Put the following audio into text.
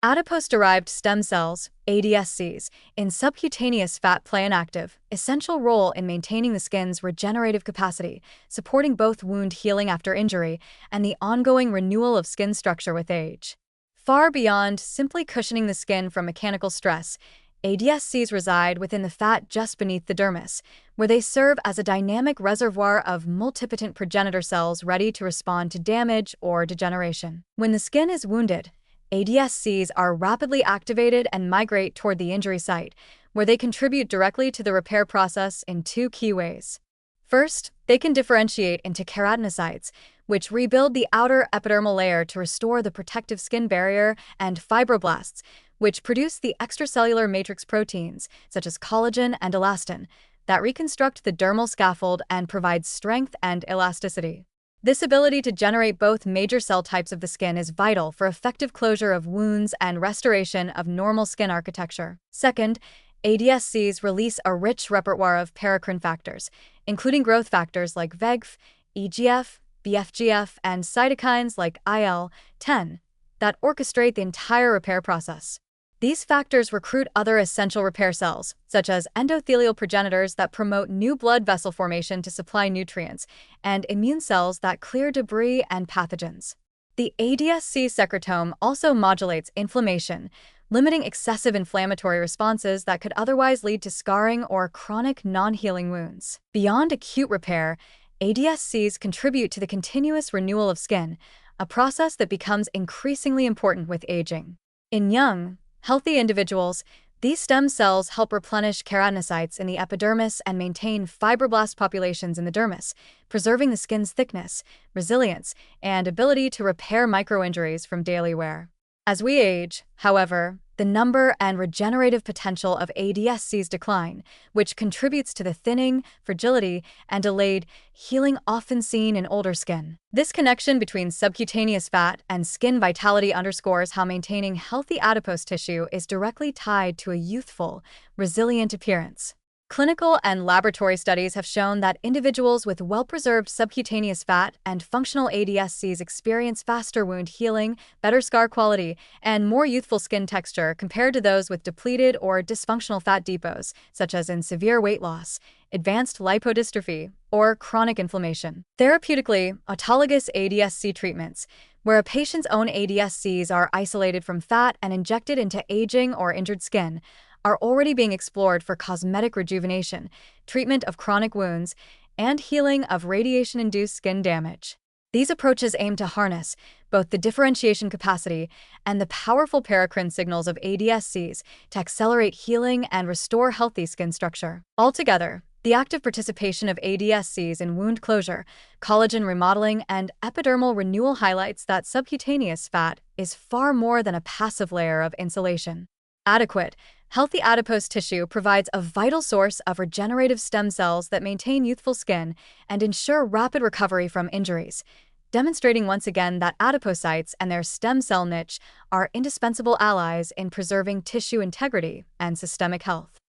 Adipose-derived stem cells, ADSCs, in subcutaneous fat play an active, essential role in maintaining the skin's regenerative capacity, supporting both wound healing after injury and the ongoing renewal of skin structure with age. Far beyond simply cushioning the skin from mechanical stress, ADSCs reside within the fat just beneath the dermis, where they serve as a dynamic reservoir of multipotent progenitor cells ready to respond to damage or degeneration. When the skin is wounded, ADSCs are rapidly activated and migrate toward the injury site, where they contribute directly to the repair process in two key ways. First, they can differentiate into keratinocytes, which rebuild the outer epidermal layer to restore the protective skin barrier, and fibroblasts, which produce the extracellular matrix proteins, such as collagen and elastin, that reconstruct the dermal scaffold and provide strength and elasticity. This ability to generate both major cell types of the skin is vital for effective closure of wounds and restoration of normal skin architecture. Second, ADSCs release a rich repertoire of paracrine factors, including growth factors like VEGF, EGF, BFGF, and cytokines like IL-10 that orchestrate the entire repair process. These factors recruit other essential repair cells, such as endothelial progenitors that promote new blood vessel formation to supply nutrients, and immune cells that clear debris and pathogens. The ADSC secretome also modulates inflammation, limiting excessive inflammatory responses that could otherwise lead to scarring or chronic non-healing wounds. Beyond acute repair, ADSCs contribute to the continuous renewal of skin, a process that becomes increasingly important with aging. In young, healthy individuals, these stem cells help replenish keratinocytes in the epidermis and maintain fibroblast populations in the dermis, preserving the skin's thickness, resilience, and ability to repair microinjuries from daily wear. As we age, however, the number and regenerative potential of ADSCs decline, which contributes to the thinning, fragility, and delayed healing often seen in older skin. This connection between subcutaneous fat and skin vitality underscores how maintaining healthy adipose tissue is directly tied to a youthful, resilient appearance. Clinical and laboratory studies have shown that individuals with well-preserved subcutaneous fat and functional ADSCs experience faster wound healing, better scar quality, and more youthful skin texture compared to those with depleted or dysfunctional fat depots, such as in severe weight loss, advanced lipodystrophy, or chronic inflammation. Therapeutically, autologous ADSC treatments, where a patient's own ADSCs are isolated from fat and injected into aging or injured skin, are already being explored for cosmetic rejuvenation, treatment of chronic wounds, and healing of radiation-induced skin damage. These approaches aim to harness both the differentiation capacity and the powerful paracrine signals of ADSCs to accelerate healing and restore healthy skin structure. Altogether, the active participation of ADSCs in wound closure, collagen remodeling, and epidermal renewal highlights that subcutaneous fat is far more than a passive layer of insulation. Adequate, healthy adipose tissue provides a vital source of regenerative stem cells that maintain youthful skin and ensure rapid recovery from injuries, demonstrating once again that adipocytes and their stem cell niche are indispensable allies in preserving tissue integrity and systemic health.